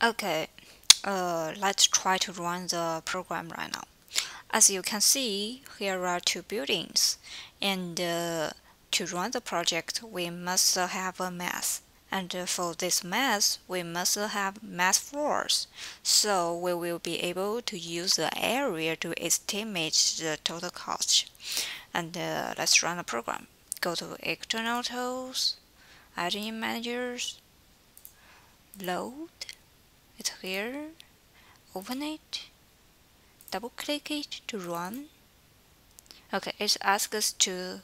Okay, let's try to run the program right now. As you can see, here are two buildings, and to run the project, we must have a mass. And for this mass, we must have mass floors. So we will be able to use the area to estimate the total cost. And let's run the program. Go to External Tools, Engine Managers, Load. It's here. Open it. Double click it to run. Okay, it asks us to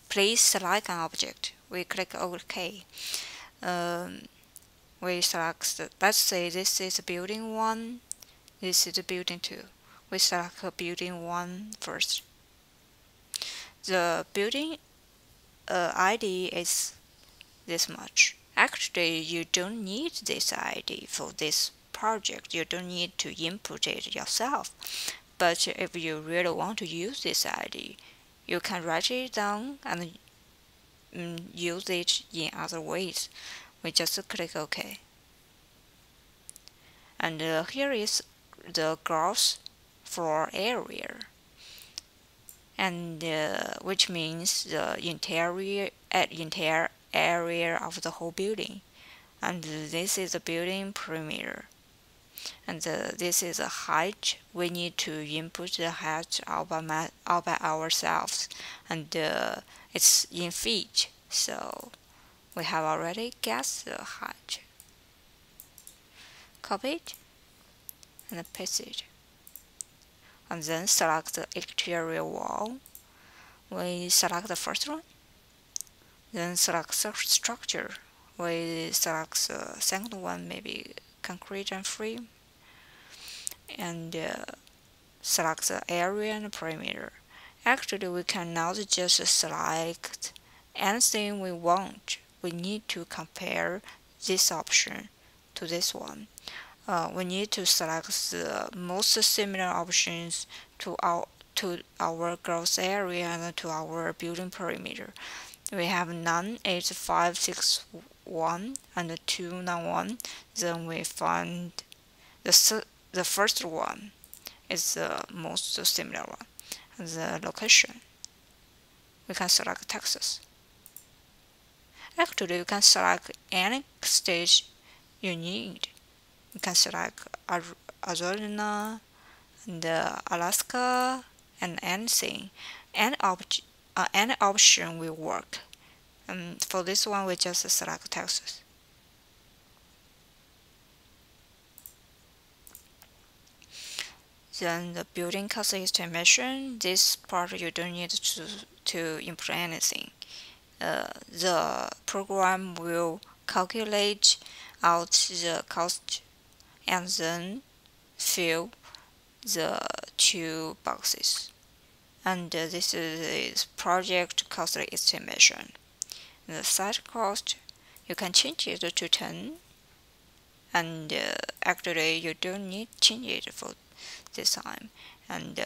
please select an object. We click OK. We select, let's say this is building 1, this is building 2. We select building 1 first. The building ID is this much. Actually, you don't need this ID for this project. You don't need to input it yourself. But if you really want to use this ID, you can write it down and use it in other ways. We just click OK. And here is the gross floor area, and which means the entire area of the whole building. And this is the building perimeter. And this is the height. We need to input the height all by ourselves, and it's in feet. So we have already guessed the height. Copy it and paste it. And then select the exterior wall. We select the first one. Then select structure. We select the second one, maybe concrete and frame. And select the area and perimeter. Actually, we cannot just select anything we want. We need to compare this option to this one. We need to select the most similar options to our gross area and to our building perimeter. We have none 8561 and 291. Then we find the first one is the most similar one. The location, we can select Texas. Actually, you can select any state you need. You can select Arizona and Alaska and anything. Any option will work. For this one, we just select Texas. Then the building cost estimation. This part you don't need to input anything. The program will calculate out the cost and then fill the two boxes. And this is project cost estimation. The site cost, you can change it to 10, and actually you don't need to change it for this time. And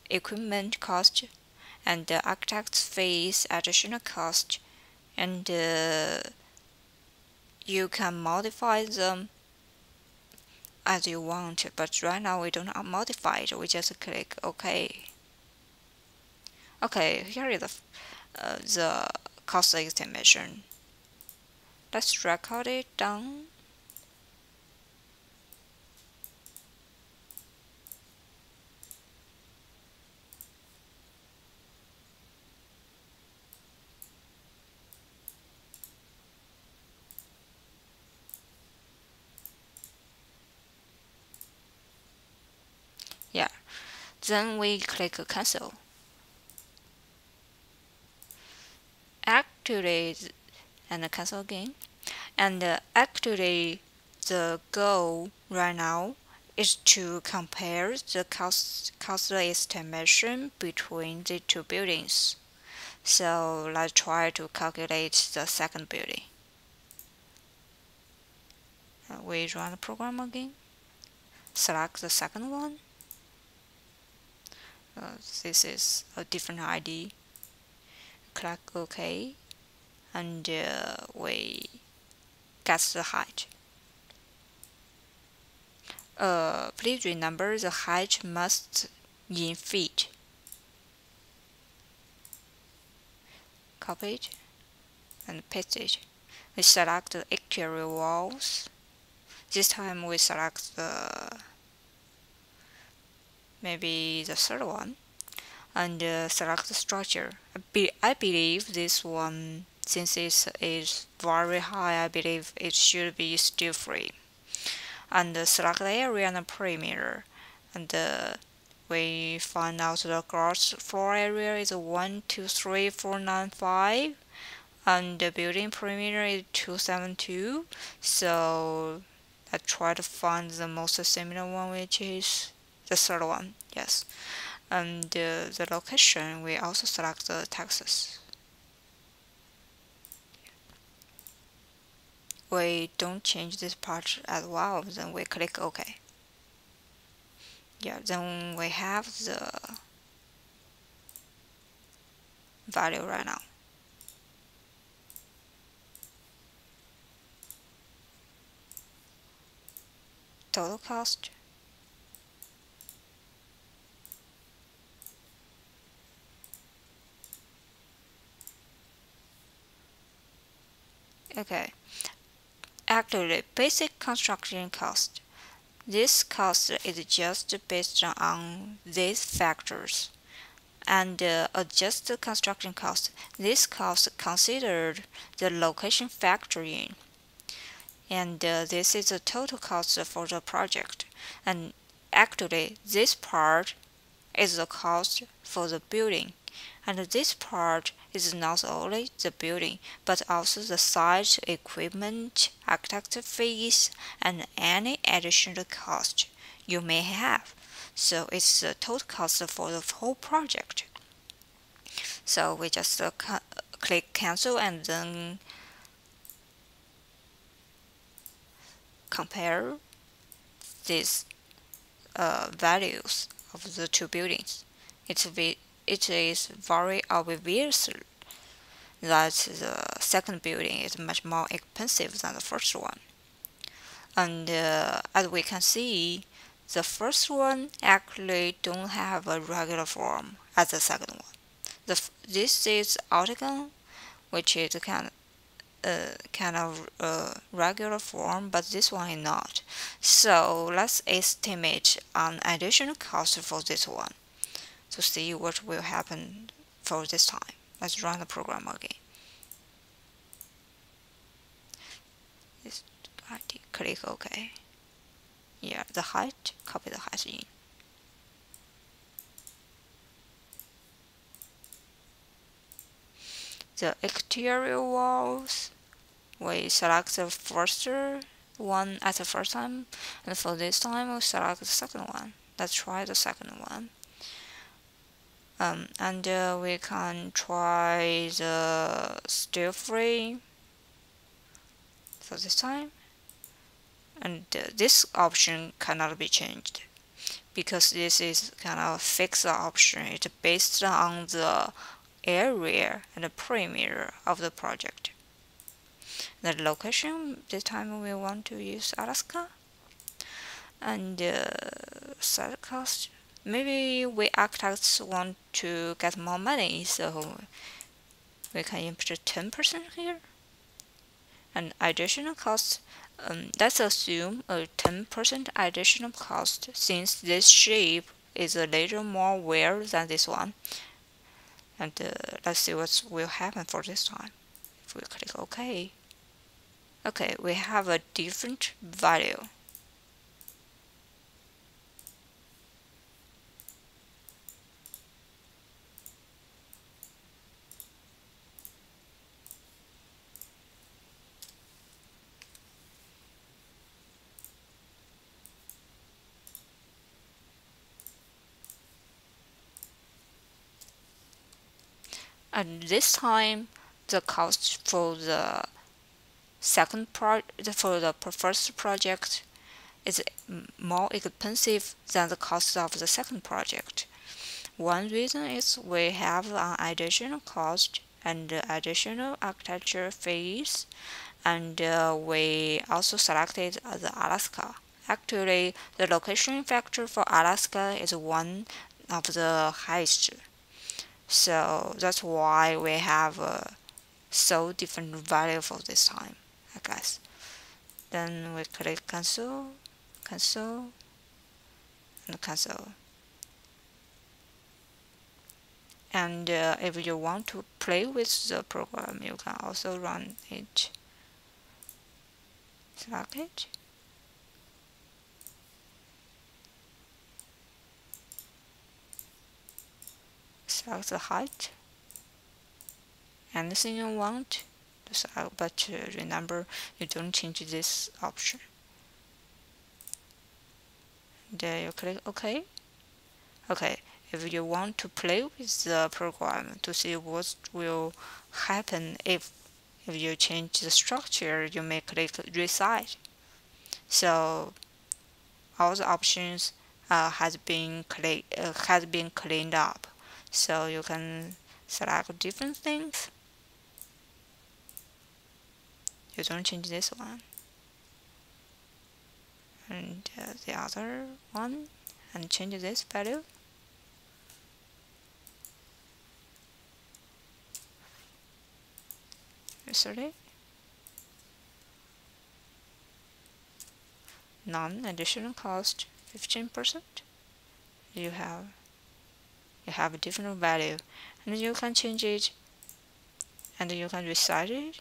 equipment cost, and the architect's fees, additional cost, and you can modify them as you want. But right now we don't modify it. We just click OK. Okay, here is the cost estimation. Let's record it down. Yeah, then we click cancel. Activate and cancel again. And actually, the goal right now is to compare the cost estimation between the two buildings. So let's try to calculate the second building. We run the program again. Select the second one. This is a different ID. Click OK, and we guess the height. Please remember the height must in feet. Copy it and paste it. We select the exterior walls. This time we select maybe the third one and select the structure. I believe this one, since it is very high, I believe it should be steel frame. And select the area and the perimeter. And we find out the gross floor area is 123,495 and the building perimeter is 272. So I try to find the most similar one, which is the third one. Yes. And the location, we also select the Texas. We don't change this part as well, then we click OK. Yeah, then we have the value right now. Total cost. Okay. Actually, basic construction cost. This cost is just based on these factors. And adjusted construction cost. This cost considered the location factor in. And this is the total cost for the project. And actually, this part is the cost for the building. And this part is not only the building, but also the site, equipment, architect fees, and any additional cost you may have. So it's the total cost for the whole project. So we just click cancel and then compare these values of the two buildings. It is very obvious that the second building is much more expensive than the first one. And as we can see, the first one actually don't have a regular form as the second one. This is octagon, which is kind of regular form, but this one is not. So let's estimate an additional cost for this one to see what will happen for this time. Let's run the program again. Click OK. Yeah, the height, copy the height in. The exterior walls, we select the first one at the first time, and for this time we select the second one. Let's try the second one. And we can try the steel frame for this time. And this option cannot be changed because this is kind of fixed option. It's based on the area and the perimeter of the project. The location, this time we want to use Alaska. And site cost, maybe we architects want to get more money, so we can input 10% here. And additional cost, let's assume a 10% additional cost since this shape is a little more weird than this one. And let's see what will happen for this time. If we click OK. Okay, we have a different value. And this time, the cost for the first project is more expensive than the cost of the second project. One reason is we have an additional cost and additional architecture fees, and we also selected the Alaska. actually the location factor for Alaska is one of the highest. So that's why we have so different value for this time, I guess. Then we click cancel, cancel, and cancel. And if you want to play with the program, you can also run it. Select it. Select the height. Anything you want to select, but remember you don't change this option. There you click OK. Okay, if you want to play with the program to see what will happen if you change the structure, you may click Reset. So all the options has been cleaned up. So you can select different things. You don't change this one and the other one, and change this value. Sorry. Non-additional cost 15%. You have a different value, and you can change it, and you can reset it.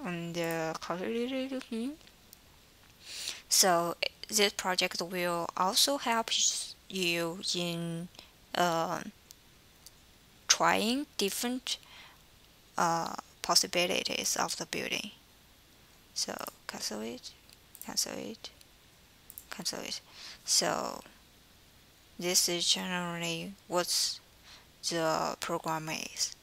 And calculate it again. So this project will also help you in uh, trying different possibilities of the building. So cancel it, cancel it, cancel it. So this is generally what the program is.